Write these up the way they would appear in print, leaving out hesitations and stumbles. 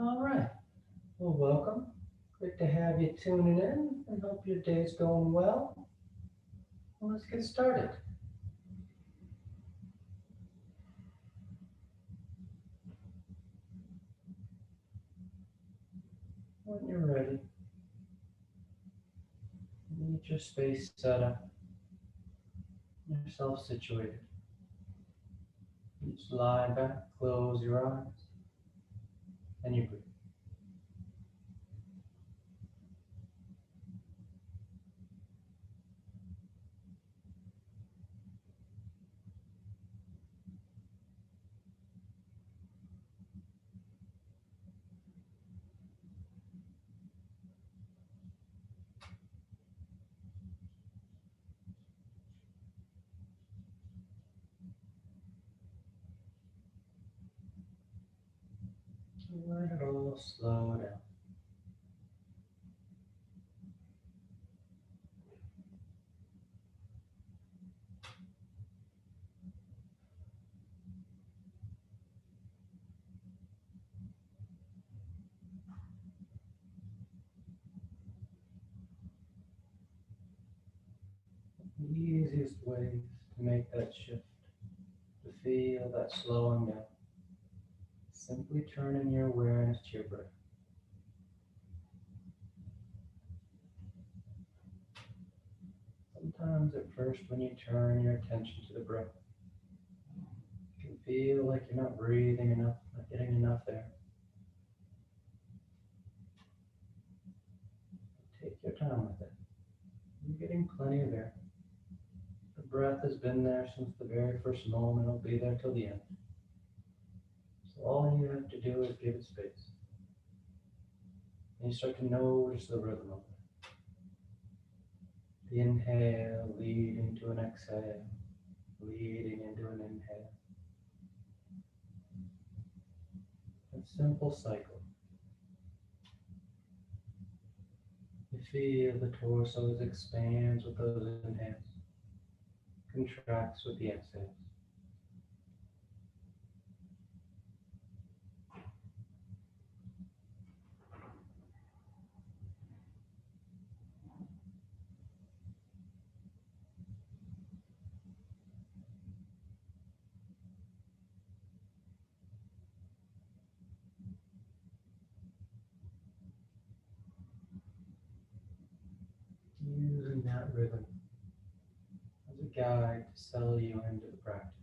All right. Well, welcome. Great to have you tuning in and hope your day's going well. Well, let's get started. When you're ready, get your space set up, yourself situated. You just lie back, close your eyes, and you breathe. Let it all slow down. The easiest ways to make that shift, to feel that slowing down, simply turning your awareness to your breath. Sometimes at first when you turn your attention to the breath, you can feel like you're not breathing enough, not getting enough air. Take your time with it. You're getting plenty of air. The breath has been there since the very first moment. It'll be there till the end. So all you have to do is give it space. And you start to notice the rhythm of it. The inhale leading to an exhale, leading into an inhale. A simple cycle. You feel the torso expands with those inhales, contracts with the exhales. Using that rhythm as a guide to settle you into the practice.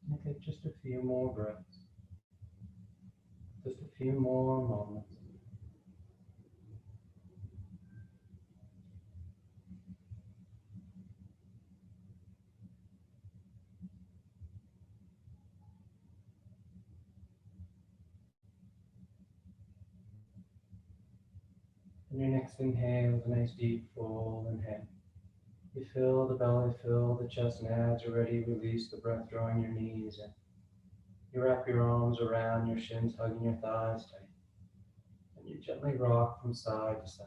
And take just a few more breaths, just a few more moments. And your next inhale is a nice deep full inhale. You fill the belly, fill the chest, and as you're ready, release the breath, drawing your knees in. You wrap your arms around your shins, hugging your thighs tight. And you gently rock from side to side.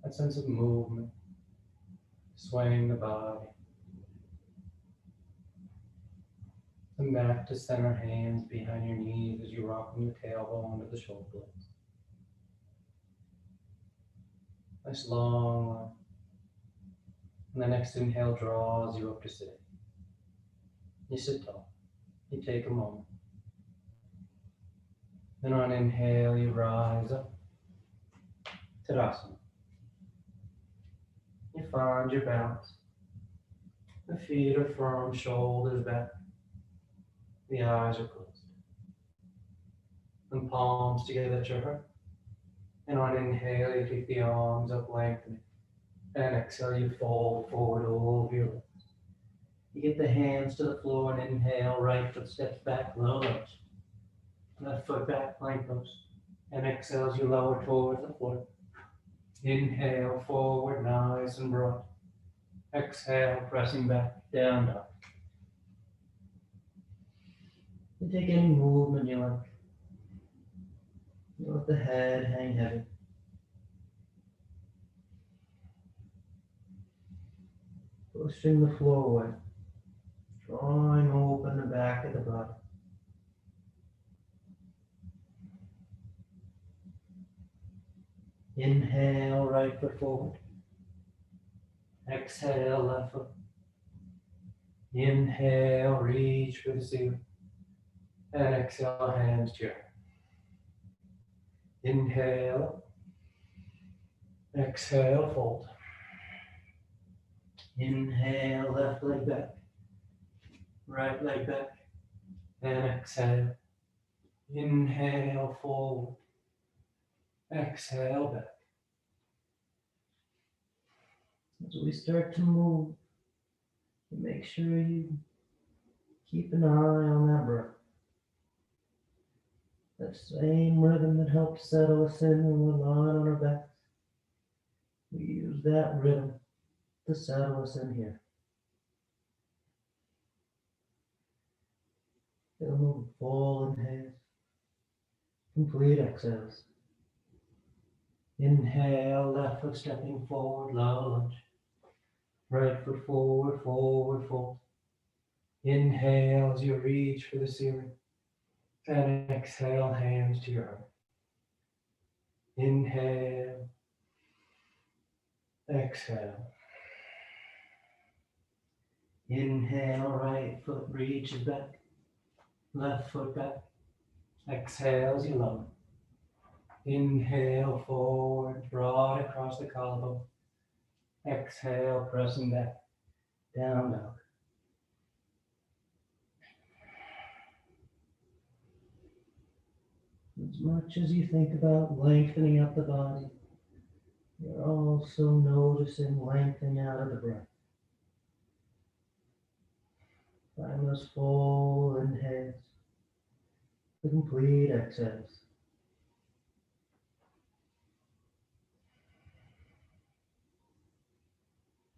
That sense of movement, swaying the body. Come back to center, hands behind your knees as you rock from the tailbone to the shoulder blades. Nice long arm. And the next inhale draws you up to sitting. You sit tall. You take a moment. Then on inhale, you rise up. Tadasana. You find your balance. The feet are firm, shoulders back. The eyes are closed. And palms together at your heart. And on inhale, you keep the arms up, lengthening. And exhale, you fold forward over your legs. You get the hands to the floor and inhale, right foot steps back, low lunge. Left foot back, plank pose. And exhale as you lower towards the floor. Inhale, forward, nice and broad. Exhale, pressing back, down dog. You take any movement you like. You let the head hang heavy. Pushing the floor away. Drawing open the back of the body. Inhale, right foot forward. Exhale, left foot. Inhale, reach for the ceiling. And exhale, hands to your heart. Inhale. Exhale, fold. Inhale, left leg back. Right leg back. And exhale. Inhale, forward. Exhale, back. As we start to move, make sure you keep an eye on that breath. That same rhythm that helps settle us in when we're lying on our backs. We use that rhythm to settle us in here. Feel move full inhales, complete exhales. Inhale, left foot stepping forward, low lunge. Right foot forward, forward fold. Inhale as you reach for the ceiling. And exhale, hands to your heart. Inhale. Exhale. Inhale, right foot reaches back. Left foot back. Exhale as you lower. Inhale, forward, broad across the collarbone. Exhale, pressing back. Down dog. As much as you think about lengthening up the body, you're also noticing lengthening out of the breath. Find those full inhales, the complete exhales.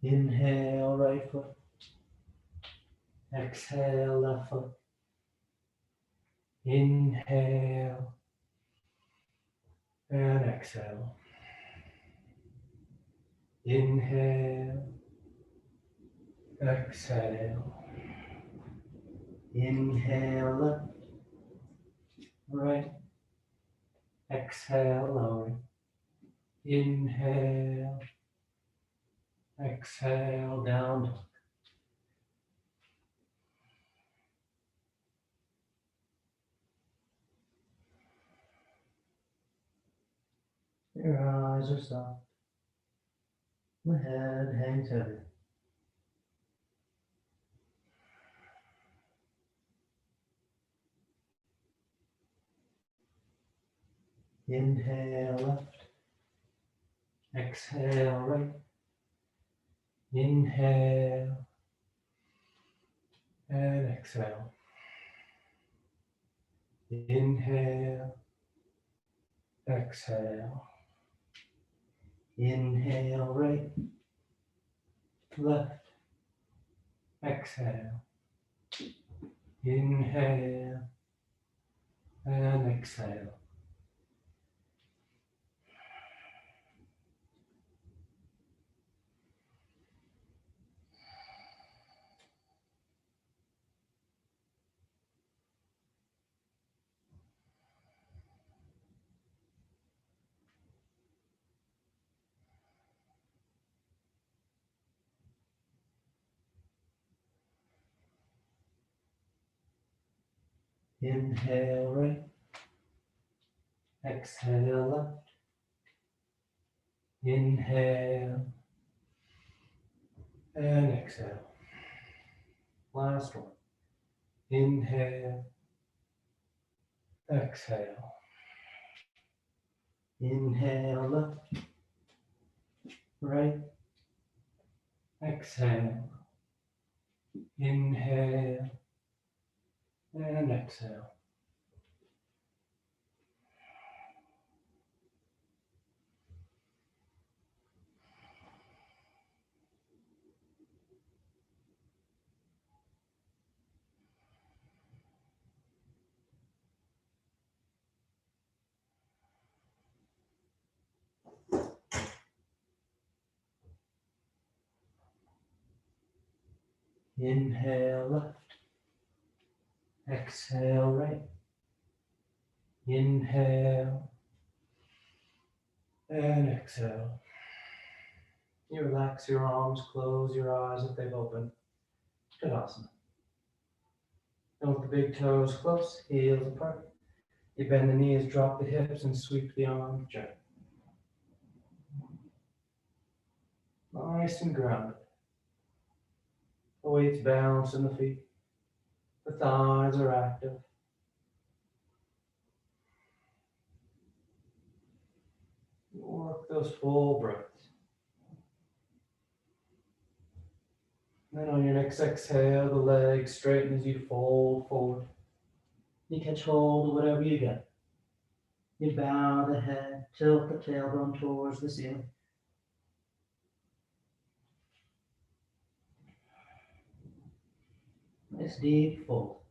Inhale, right foot. Exhale, left foot. Inhale. And exhale. Inhale. Exhale. Inhale, left. Right. Exhale, lowering. Inhale. Exhale, down dog. Your eyes are soft. The head hangs heavy. Inhale, left. Exhale, right. Inhale. And exhale. Inhale. Exhale. Inhale, right. Left. Exhale. Inhale. And exhale. Inhale right. Exhale left. Inhale and exhale. Last one. Inhale. Exhale. Inhale left. Right. Exhale. Inhale and exhale. Inhale left. Exhale right. Inhale and exhale. You relax your arms, close your eyes if they've opened. Tadasana. And with the big toes close, heels apart. You bend the knees, drop the hips, and sweep the arms gently. Nice and grounded. The weight's balanced in the feet. The thighs are active. Work those full breaths. Then on your next exhale, the legs straighten as you fold forward. You catch hold of whatever you get. You bow the head, tilt the tailbone towards the ceiling. Nice deep fold.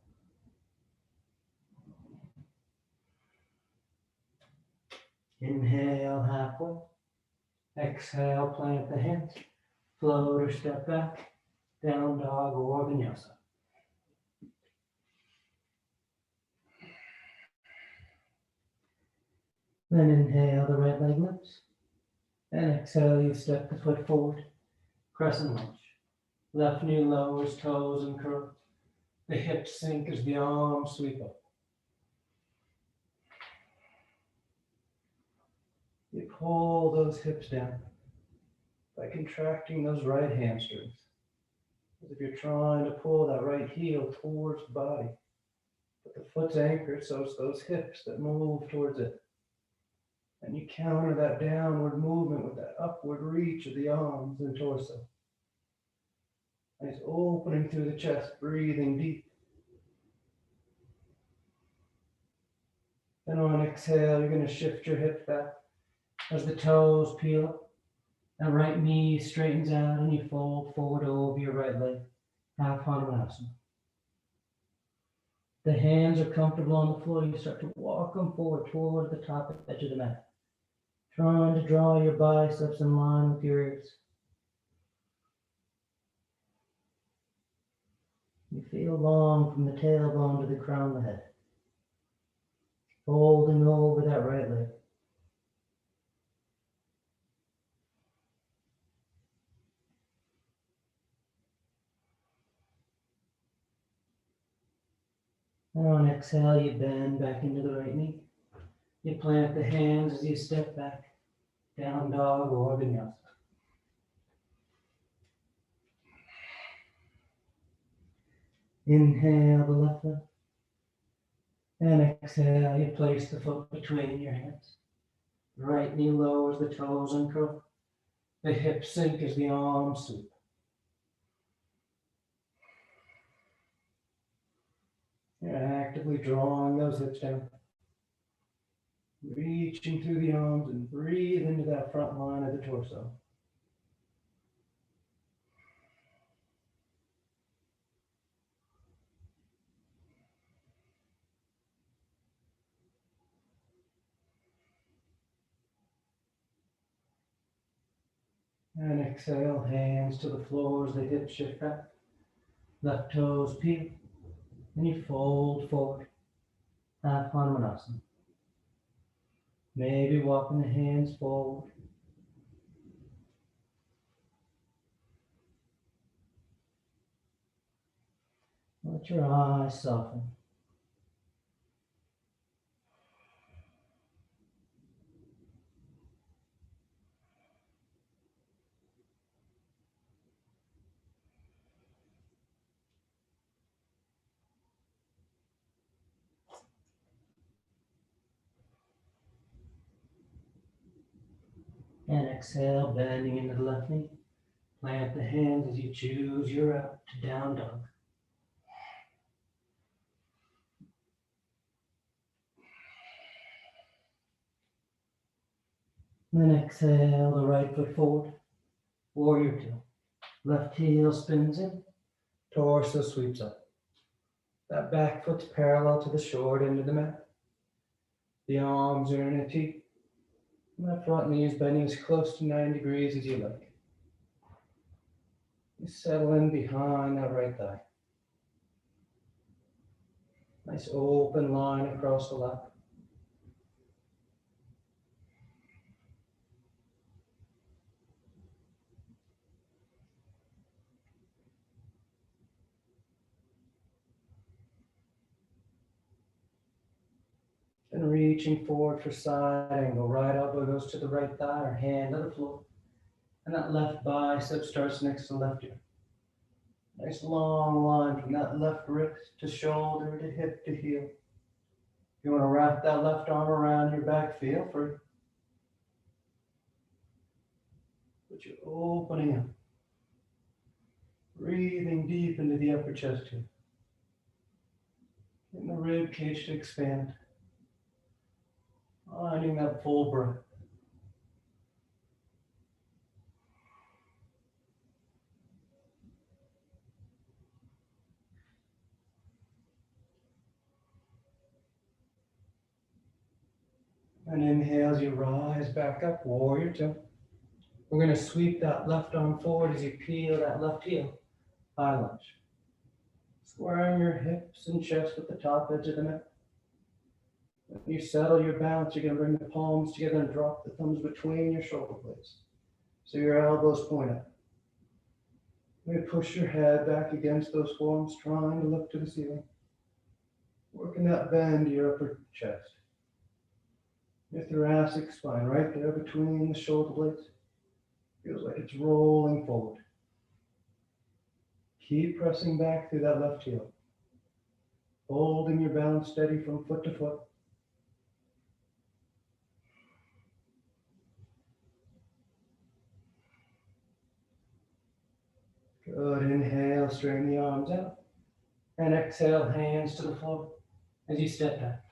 Inhale halfway. Exhale, plant the hands. Float or step back. Down dog or vinyasa. Then inhale, the right leg lifts. And exhale, you step the foot forward. Crescent lunge. Left knee lowers, toes and curls. The hips sink as the arms sweep up. You pull those hips down by contracting those right hamstrings. As if you're trying to pull that right heel towards the body. But the foot's anchored, so it's those hips that move towards it. And you counter that downward movement with that upward reach of the arms and torso. Nice opening through the chest, breathing deep. Then on exhale, you're going to shift your hip back as the toes peel up. And right knee straightens out and you fold forward over your right leg. Half Hanumanasana. The hands are comfortable on the floor. You start to walk them forward toward the top edge of the mat. Trying to draw your biceps in line with your ears. You feel long from the tailbone to the crown of the head. Folding over that right leg. And on exhale, you bend back into the right knee. You plant the hands as you step back. Down dog or vinyasa. Inhale the left leg. And exhale, you place the foot between your hands. The right knee lowers, the toes uncurl. The hips sink as the arms sweep. You're actively drawing those hips down. Reaching through the arms and breathe into that front line of the torso. And exhale, hands to the floor as the hips shift back. Left toes peel. And you fold forward. Half Hanumanasana. Maybe walking the hands forward. Let your eyes soften. And exhale, bending into the left knee. Plant the hands as you choose your route to down dog. Then exhale the right foot forward. Warrior two. Left heel spins in. Torso sweeps up. That back foot's parallel to the short end of the mat. The arms are in a T. And that front knee is bending as close to 9 degrees as you like. You settle in behind that right thigh. Nice open line across the lap. And reaching forward for side angle. Right elbow goes to the right thigh or hand to the floor. And that left bicep starts next to left ear. Nice long line from that left wrist to shoulder to hip to heel. If you want to wrap that left arm around your back, feel free. But you're opening up. Breathing deep into the upper chest here. Getting the rib cage to expand. Finding that full breath. And inhale as you rise back up, warrior two. We're going to sweep that left arm forward as you peel that left heel. High lunge. Squaring your hips and chest with the top edge of the mat. When you settle your balance, you're going to bring the palms together and drop the thumbs between your shoulder blades. So your elbows point up. You push your head back against those forearms, trying to look to the ceiling. Working that bend to your upper chest. Your thoracic spine right there between the shoulder blades. Feels like it's rolling forward. Keep pressing back through that left heel. Holding your balance steady from foot to foot. Good. Inhale, straighten the arms out. And exhale, hands to the floor as you step back.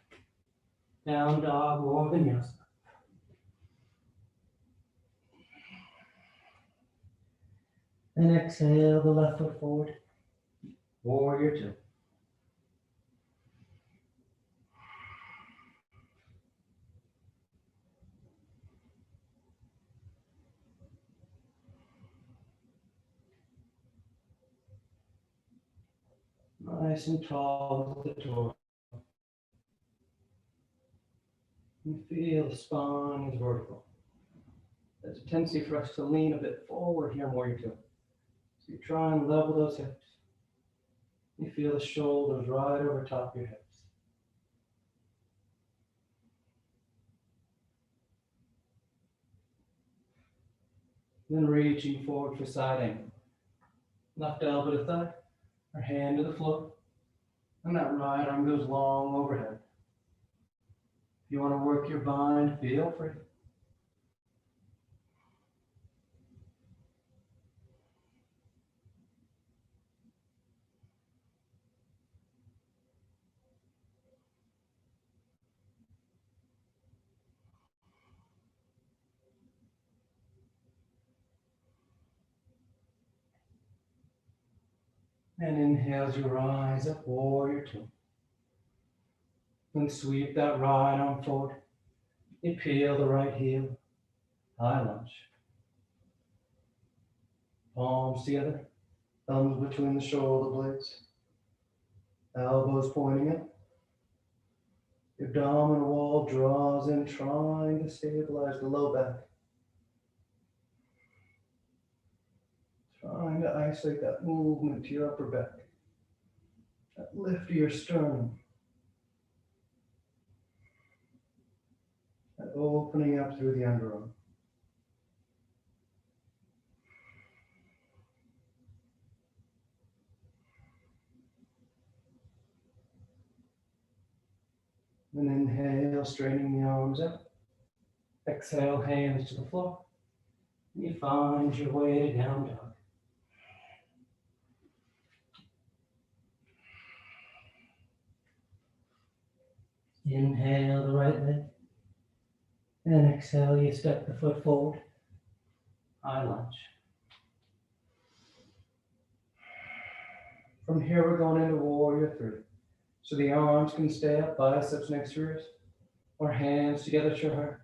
Down dog or vinyasa. And exhale the left foot forward. Warrior two. Nice and tall with the torso. You feel the spine is vertical. There's a tendency for us to lean a bit forward here in warrior two. So you try and level those hips. You feel the shoulders right over top of your hips. Then reaching forward for side angle. Left elbow to thigh, or hand to the floor. And that right arm goes long overhead. If you want to work your bind, feel free. And inhale as you rise up, warrior two. Then sweep that right arm forward. You peel the right heel, high lunge. Palms together, thumbs between the shoulder blades. Elbows pointing up. Your abdominal wall draws in, trying to stabilize the low back. Trying to isolate that movement to your upper back. That lift to your sternum. That opening up through the underarm. And inhale, straightening the arms up. Exhale, hands to the floor. And you find your way to down dog. Inhale the right leg. And exhale, you step the foot forward. High lunge. From here, we're going into warrior three. So the arms can stay up, biceps next to yours, or hands together to your heart.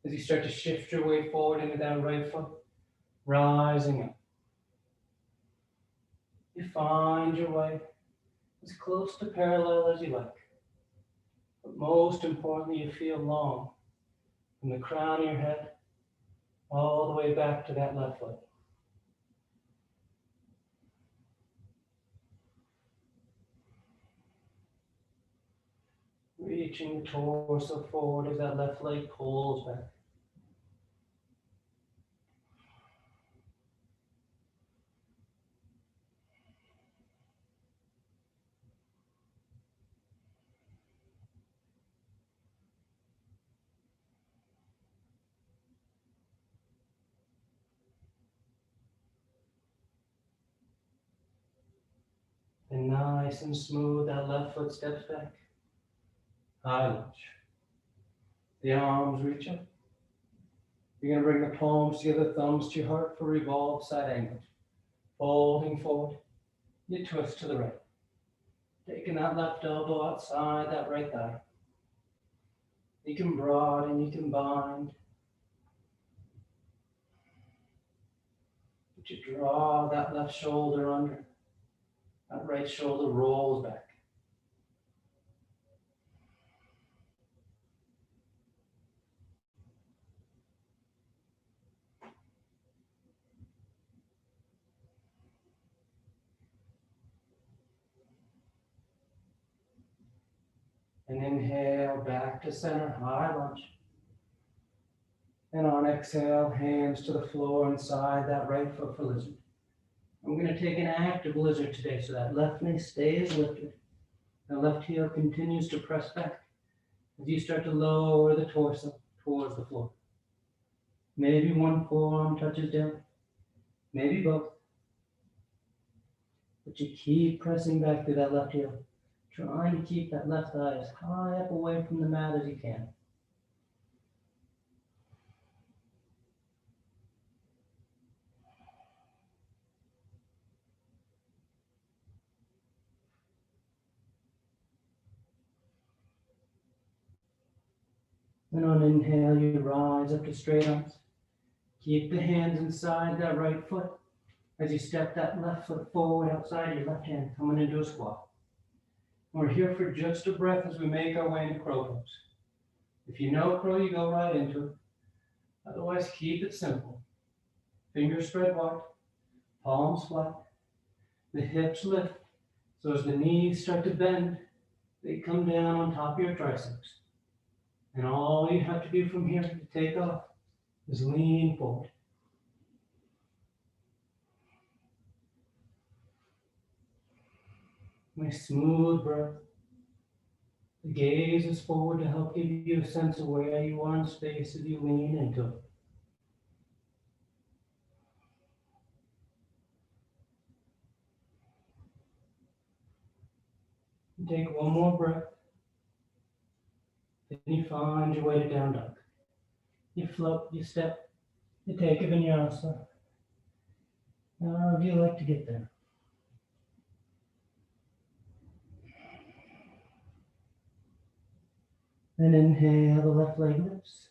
As you start to shift your way forward into that right foot, rising up. You find your way as close to parallel as you like. But most importantly, you feel long from the crown of your head all the way back to that left foot. Reaching the torso forward as that left leg pulls back. And nice and smooth, that left foot steps back. High lunge. The arms reach up. You're going to bring the palms together, thumbs to your heart for revolve side angle. Folding forward. You twist to the right. Taking that left elbow outside that right thigh. You can broaden, you can bind. But you draw that left shoulder under. That right shoulder rolls back. And inhale back to center, high lunge. And on exhale, hands to the floor inside that right foot for lizard. I'm going to take an active lizard today, so that left knee stays lifted. The left heel continues to press back as you start to lower the torso towards the floor. Maybe one forearm touches down, maybe both. But you keep pressing back through that left heel, trying to keep that left thigh as high up away from the mat as you can. And on inhale, you rise up to straight arms. Keep the hands inside that right foot as you step that left foot forward outside your left hand, coming into a squat. We're here for just a breath as we make our way into crow pose. If you know crow, you go right into it. Otherwise, keep it simple. Fingers spread wide, palms flat, the hips lift. So as the knees start to bend, they come down on top of your triceps. And all you have to do from here to take off is lean forward. Nice smooth breath. The gaze is forward to help give you a sense of where you are in space as you lean into it. And take one more breath. Then you find your way to down dog. You float, you step, you take a vinyasa. However you like to get there. Then inhale, the left leg lifts.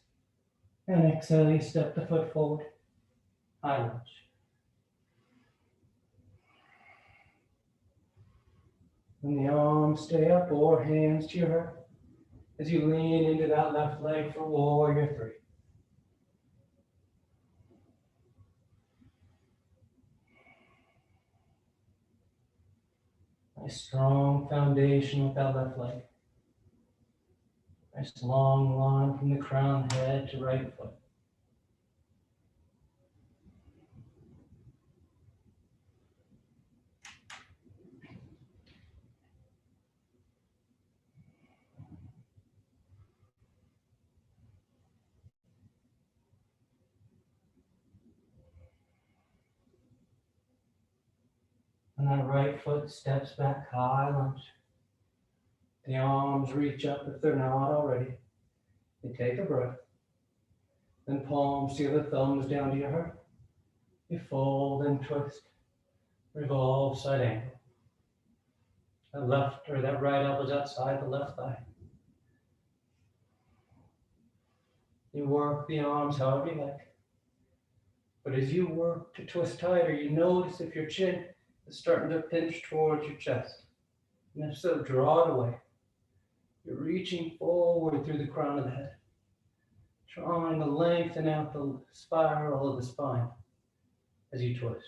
And exhale, you step the foot forward. High lunge. And the arms stay up or hands to your heart as you lean into that left leg for warrior three. Nice strong foundation with that left leg. Nice long line from the crown head to right foot. that right foot steps back, high lunge. The arms reach up if they're not already. You take a breath. Then palms to the thumbs down to your heart. You fold and twist. Revolve side angle. That left or that right elbow's outside the left thigh. You work the arms however you like. But as you work to twist tighter, you notice if your chin is starting to pinch towards your chest. And if so, draw it away. You're reaching forward through the crown of the head, trying to lengthen out the spiral of the spine as you twist.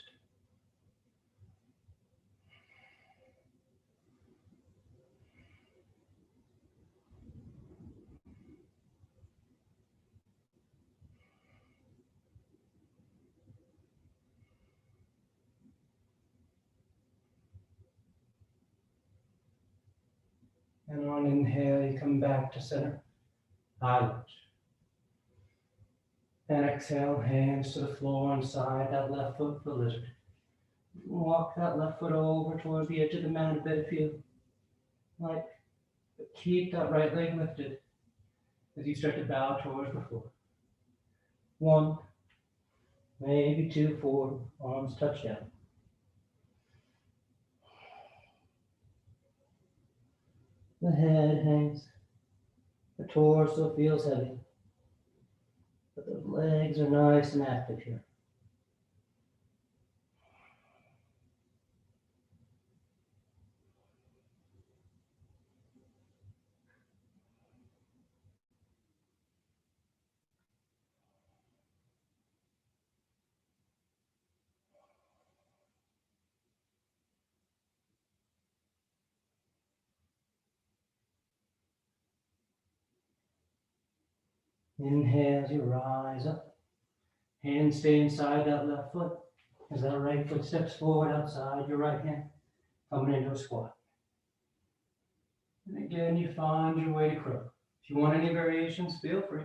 And on inhale, you come back to center, high lunge. And exhale, hands to the floor inside that left foot for the lizard. Walk that left foot over towards the edge of the mat a bit if you like. But keep that right leg lifted as you start to bow towards the floor. 1, maybe 2 forward, arms touch down. The head hangs, the torso feels heavy, but the legs are nice and active here. Inhale as you rise up. Hands stay inside that left foot as that right foot steps forward outside your right hand, coming into a squat. And again, you find your way to crow. If you want any variations, feel free.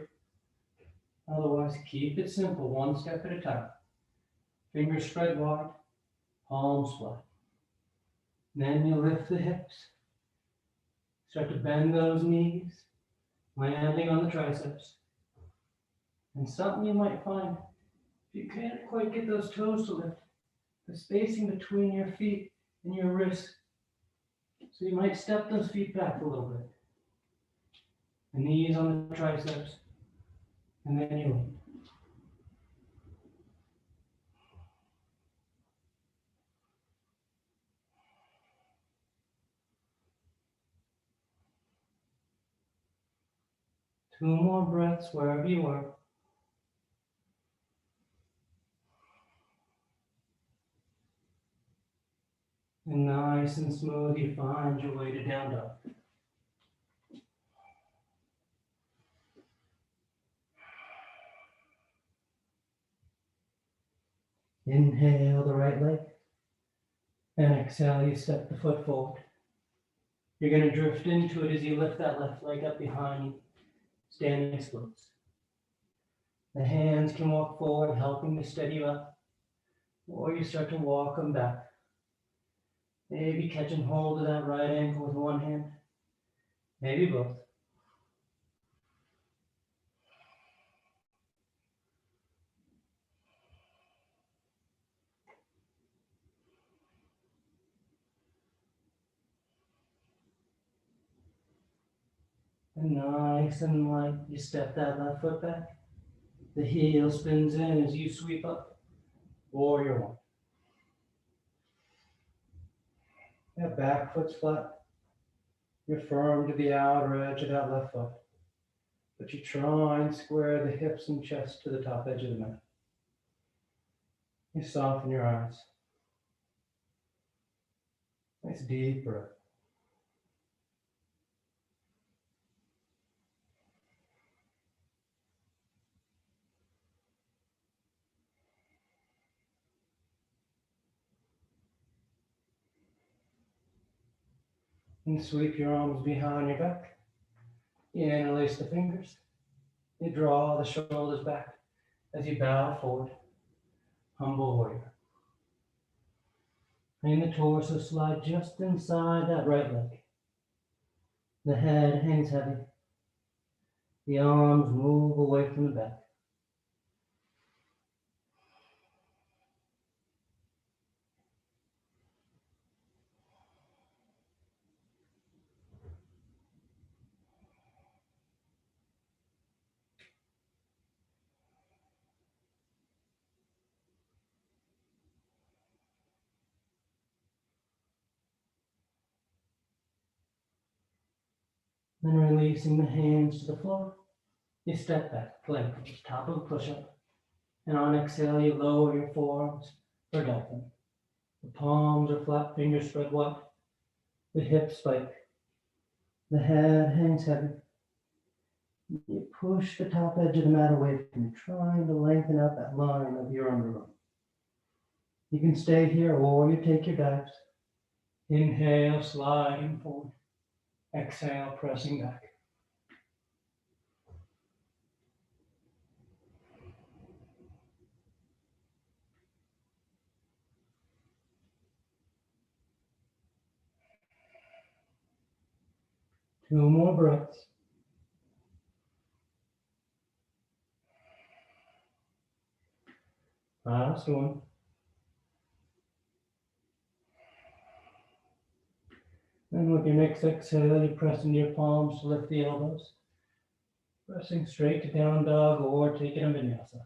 Otherwise, keep it simple, one step at a time. Fingers spread wide, palms flat. Then you lift the hips. Start to bend those knees, landing on the triceps. And something you might find, if you can't quite get those toes to lift, the spacing between your feet and your wrists. So you might step those feet back a little bit. The knees on the triceps, and then you lean. Two more breaths wherever you are. And nice and smooth, you find your way to down dog. Inhale the right leg. And exhale, you step the foot forward. You're going to drift into it as you lift that left leg up behind you, standing splits. The hands can walk forward, helping to steady you up, or you start to walk them back. Maybe catching hold of that right ankle with one hand, maybe both. And nice and light, you step that left foot back. The heel spins in as you sweep up. Warrior one. That back foot's flat. You're firm to the outer edge of that left foot. But you try and square the hips and chest to the top edge of the mat. You soften your eyes. Nice deep breath. And sweep your arms behind your back. You interlace the fingers. You draw the shoulders back as you bow forward. Humble warrior. letting the torso slide just inside that right leg. The head hangs heavy. The arms move away from the back. Then releasing the hands to the floor, you step back, plank pose, top of a push-up. And on exhale, you lower your forearms for dolphin. The palms are flat, fingers spread wide. The hips spike. The head hangs heavy. You push the top edge of the mat away from you, trying to lengthen out that line of your underarm. You can stay here or you take your dives. Inhale, sliding forward. Exhale, pressing back. Two more breaths. Last one. And with your next exhale, you press into your palms to lift the elbows. Pressing straight to down dog or take it in vinyasa.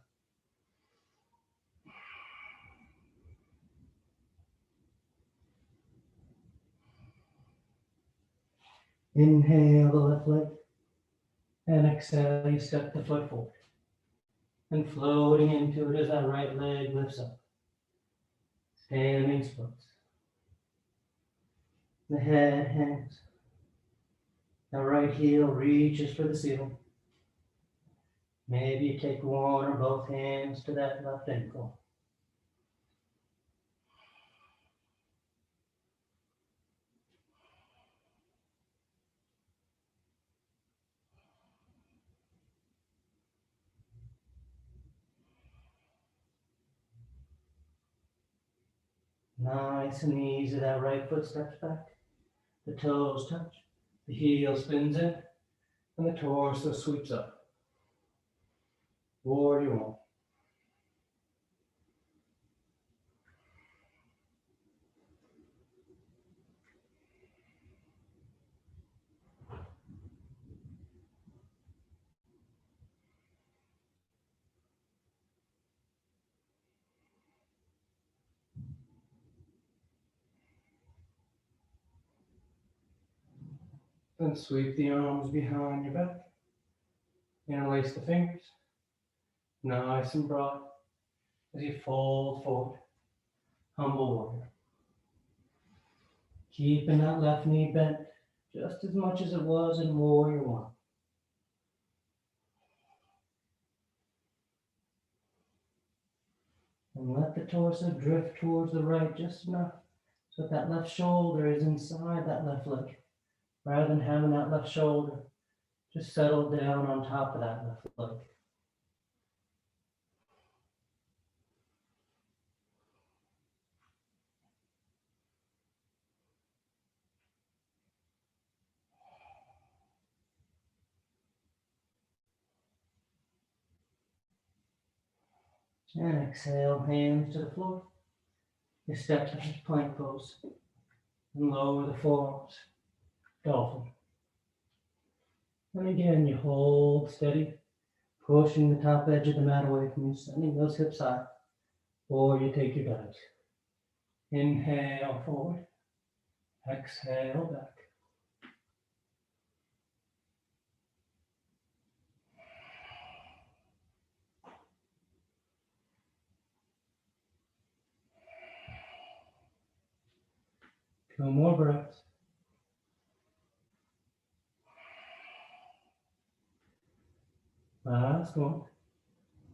Inhale the left leg. And exhale, you step the foot forward. And floating into it as that right leg lifts up. Standing splits. The head hangs. The right heel reaches for the ceiling. Maybe you take one or both hands to that left ankle. Nice and easy, that right foot steps back. The toes touch. The heel spins in. And the torso sweeps up. Warrior one. Then sweep the arms behind your back. Interlace the fingers. Nice and broad as you fold forward. Humble warrior. Keeping that left knee bent just as much as it was in warrior one. And let the torso drift towards the right just enough so that left shoulder is inside that left leg. Rather than having that left shoulder just settle down on top of that left leg. And exhale, hands to the floor. You step to plank pose and lower the forearms. Dolphin. And again, you hold steady, pushing the top edge of the mat away from you, sending those hips high, or you take your dives. Inhale forward, exhale back. Two more breaths. Last one.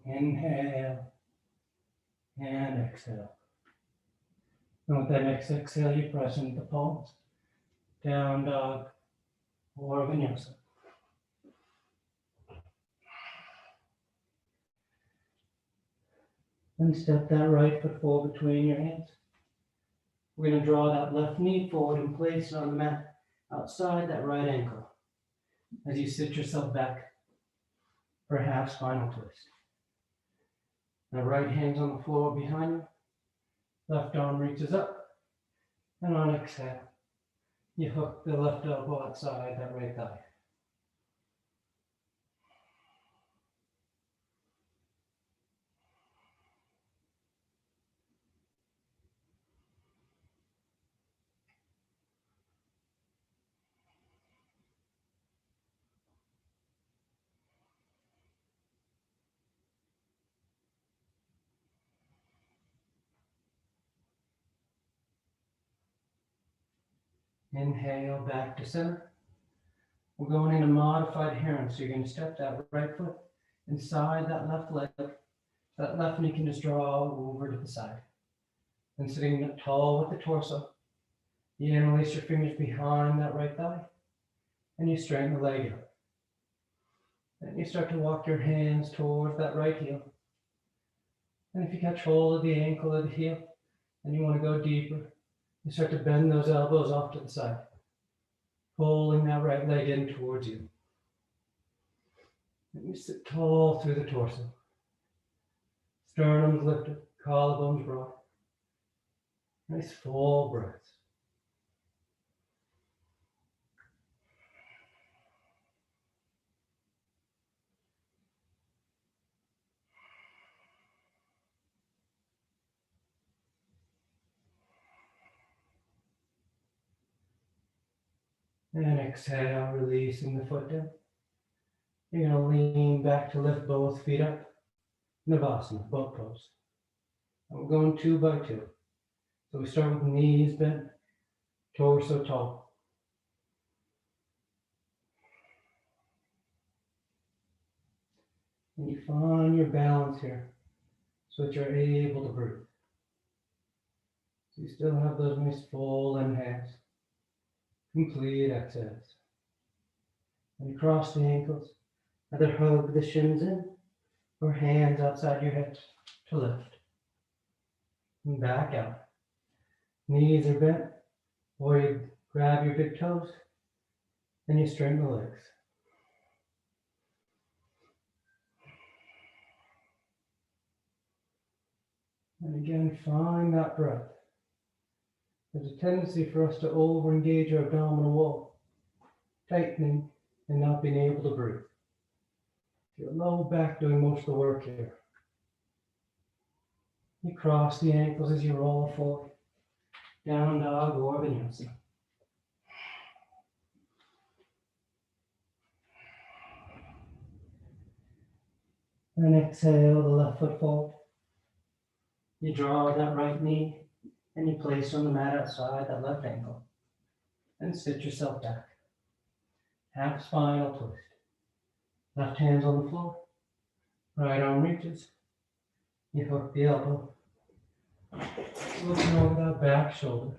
Inhale and exhale. And with that next exhale, you press into the palms. Down dog or vinyasa. And step that right foot forward between your hands. We're going to draw that left knee forward and place it on the mat outside that right ankle as you sit yourself back for a half spinal twist. Now right hand's on the floor behind you. Left arm reaches up. And on exhale, you hook the left elbow outside that right thigh. Inhale back to center. We're going into modified Heron. So you're going to step that right foot inside that left leg. That left knee can just draw over to the side. And sitting up tall with the torso, you interlace your fingers behind that right thigh and you straighten the leg out. Then you start to walk your hands towards that right heel. And if you catch hold of the ankle or the heel and you want to go deeper, you start to bend those elbows off to the side, pulling that right leg in towards you. And you sit tall through the torso. Sternum's lifted, collarbones broad. Nice full breaths. And exhale, releasing the foot down. You're going to lean back to lift both feet up. Navasana, boat pose. And we're going 2 by 2. So we start with knees bent, torso tall. And you find your balance here so that you're able to breathe. So you still have those nice full inhales, complete exhales. And cross the ankles, either hug the shins in or hands outside your hips to lift. And back out. Knees are bent, or you grab your big toes and you straighten the legs. And again, find that breath. There's a tendency for us to over-engage our abdominal wall, tightening and not being able to breathe. Your low back doing most of the work here. You cross the ankles as you roll forward, down dog or vinyasa. And exhale the left foot forward. You draw that right knee and you place on the mat outside that left ankle and sit yourself back. Half spinal twist. Left hand's on the floor. Right arm reaches. You hook the elbow. Looking over that back shoulder.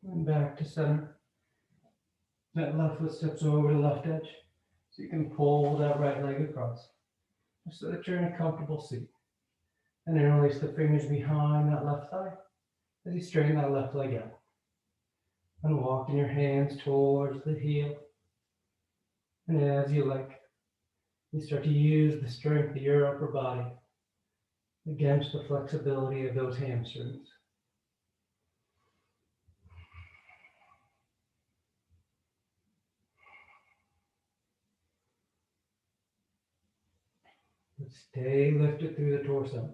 And back to center. That left foot steps over the left edge. So you can pull that right leg across. Just so that you're in a comfortable seat. And then release the fingers behind that left thigh as you straighten that left leg out. And walking your hands towards the heel. And as you like, you start to use the strength of your upper body against the flexibility of those hamstrings. But stay lifted through the torso.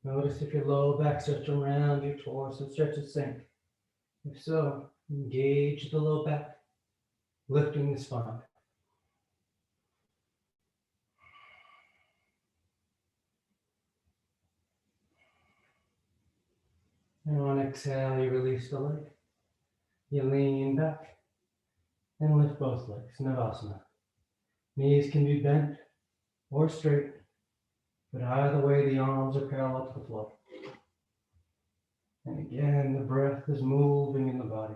Notice if your low back starts around your torso, starts to sink. If so, engage the low back, lifting the spine. exhale, you release the leg. You lean back and lift both legs, Navasana. Knees can be bent or straight, but either way, the arms are parallel to the floor. And again, the breath is moving in the body.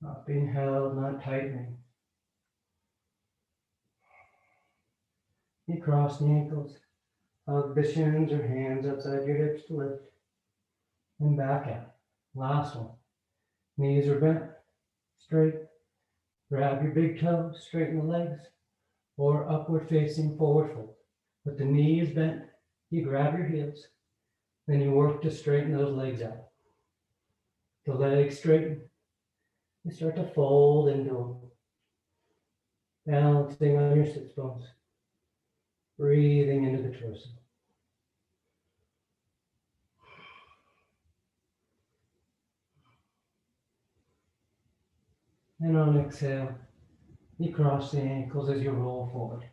Not being held, not tightening. You cross the ankles, hug the shins or hands outside your hips to lift, and back out. Last one. Knees are bent, straight. Grab your big toes, straighten the legs, or upward facing forward fold. With the knees bent, you grab your heels, then you work to straighten those legs out. The legs straighten, you start to fold into them, balancing on your sits bones, breathing into the torso. And on exhale, you cross the ankles as you roll forward.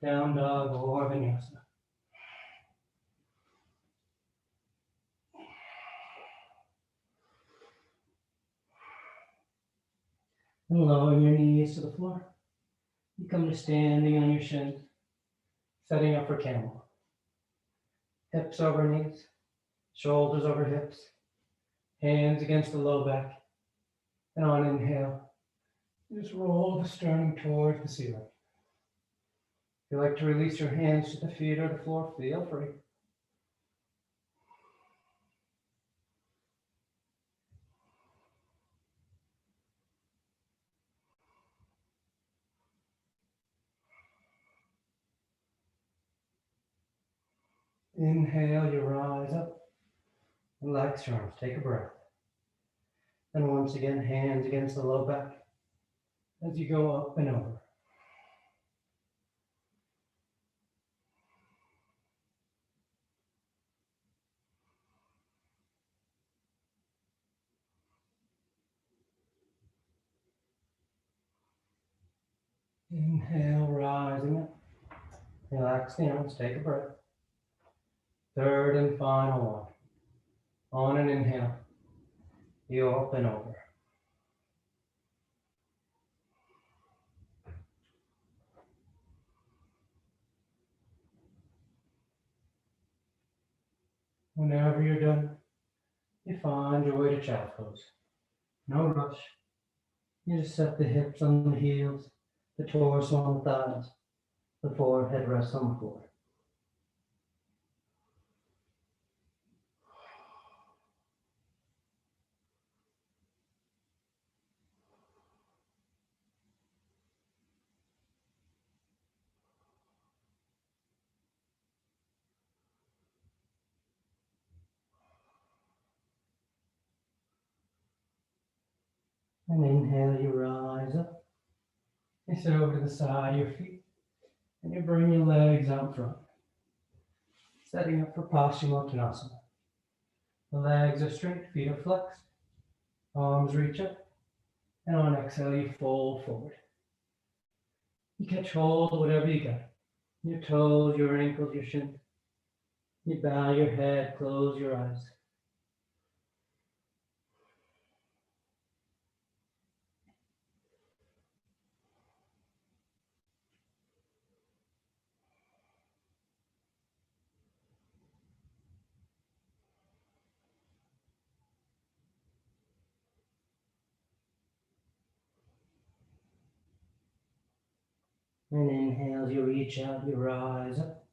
Down dog or vinyasa. And lowering your knees to the floor. You come to standing on your shins, setting up for camel. Hips over knees, shoulders over hips, hands against the low back. And on inhale, just roll the sternum towards the ceiling. If you like to release your hands to the feet or the floor, feel free. Inhale, you rise up. Relax your arms, take a breath. And once again, hands against the low back as you go up and over. Inhale, rising up. Relax the arms, take a breath. Third and final one. On an inhale, you up and over. Whenever you're done, you find your way to child's pose. No rush. You just set the hips on the heels, the torso on the thighs, the forehead rests on the floor. And inhale, you rise up. You sit over to the side of your feet, and you bring your legs out front, setting up for Paschimottanasana. The legs are straight, feet are flexed, arms reach up, and on exhale, you fold forward. You catch hold of whatever you got. Your toes, your ankles, your shins. You bow your head, close your eyes. And inhale, you reach out, you rise up.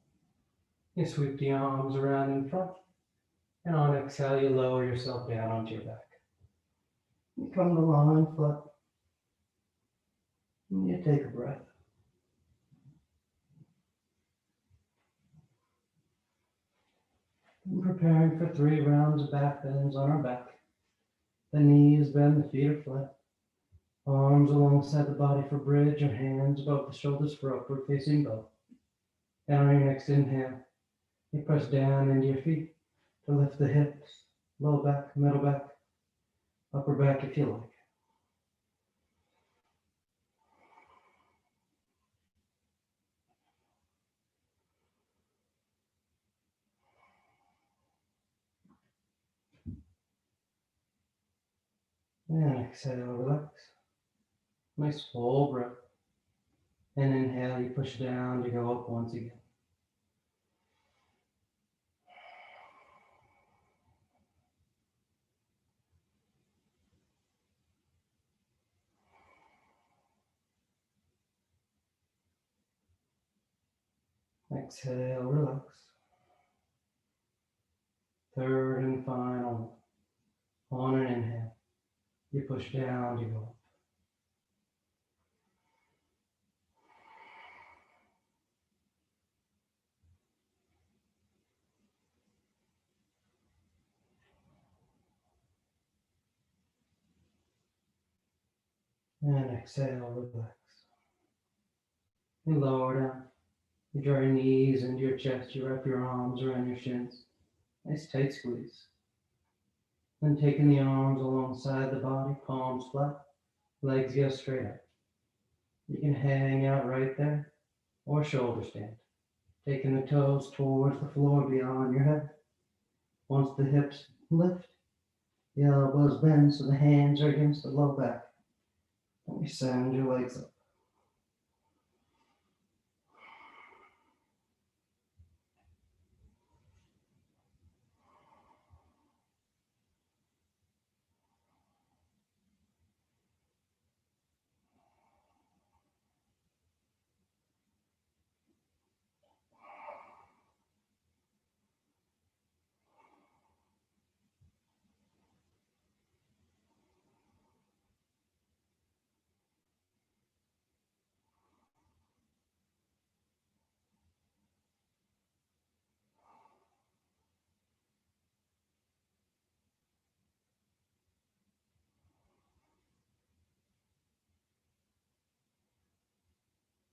You sweep the arms around in front. And on exhale, you lower yourself down onto your back. You come to lying flat. And you take a breath. And preparing for 3 rounds of back bends on our back. The knees bend, the feet are flat. Arms alongside the body for bridge, or hands above the shoulders for upward facing bow. And on your next inhale, you press down into your feet to lift the hips, low back, middle back, upper back if you like. And exhale, relax. Nice full breath. And inhale, you push down to go up once again. Exhale, relax. Third and final. On an inhale, you push down to go up. And exhale, relax. You lower down. You draw your knees into your chest. You wrap your arms around your shins. Nice tight squeeze. Then taking the arms alongside the body, palms flat, legs go straight up. You can hang out right there or shoulder stand. Taking the toes towards the floor beyond your head. Once the hips lift, the elbows bend so the hands are against the low back. Then you send your legs up.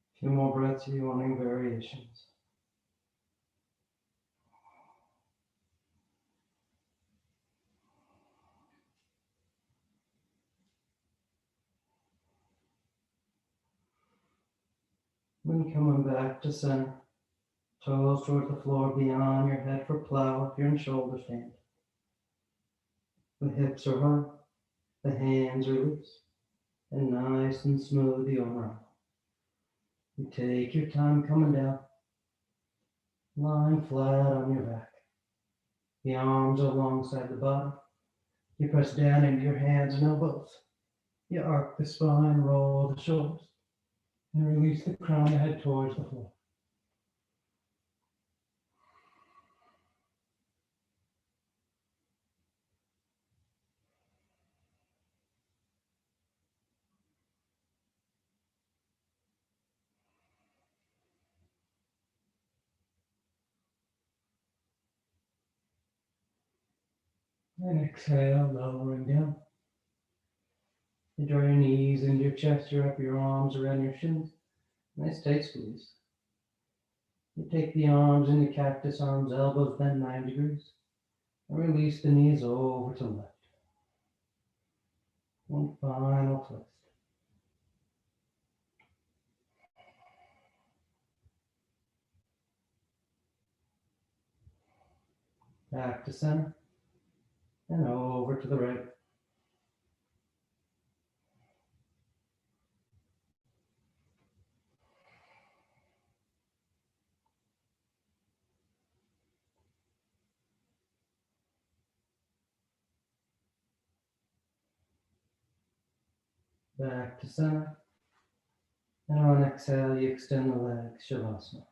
A few more breaths if you want any variations. Then coming back to center. Toes towards the floor beyond your head for plow if you're in shoulder stand. The hips are hard, the hands are loose, and nice and smooth you unravel. You take your time coming down, lying flat on your back. The arms are alongside the body. You press down into your hands and elbows. You arc the spine, roll the shoulders, and release the crown of the head towards the floor. And exhale, lowering down. You draw your knees into your chest, you wrap your arms around your shins. Nice tight squeeze. You take the arms into cactus arms, elbows bend 9 degrees. And release the knees over to left. One final twist. Back to center. And over to the right. Back to center. And on exhale, you extend the legs, Shavasana.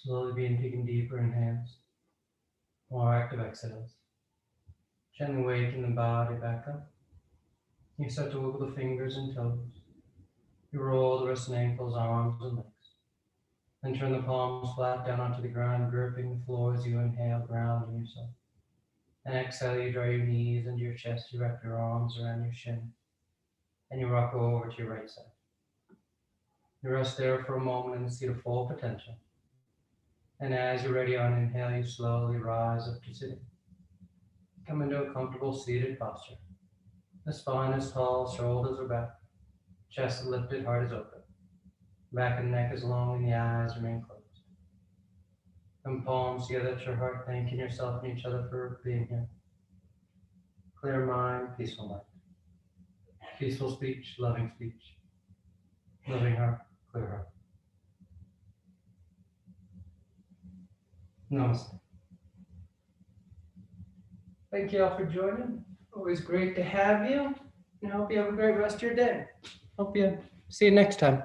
Slowly begin taking deeper inhales, more active exhales. Gently waking the body back up. You start to wiggle the fingers and toes. You roll the wrists and ankles, arms and legs. Then turn the palms flat down onto the ground, gripping the floor as you inhale, grounding yourself. And exhale, you draw your knees into your chest, you wrap your arms around your shin, and you rock over to your right side. You rest there for a moment in the seat of full potential. And as you're ready on inhale, you slowly rise up to sitting. Come into a comfortable seated posture. The spine is tall, shoulders are back, chest is lifted, heart is open. Back and neck is long and the eyes remain closed. Come palms together at your heart, thanking yourself and each other for being here. Clear mind, peaceful mind. Peaceful speech, loving speech. Loving heart, clear heart. Namaste. Thank you all for joining. Always great to have you. And I hope you have a great rest of your day. Hope you see you next time.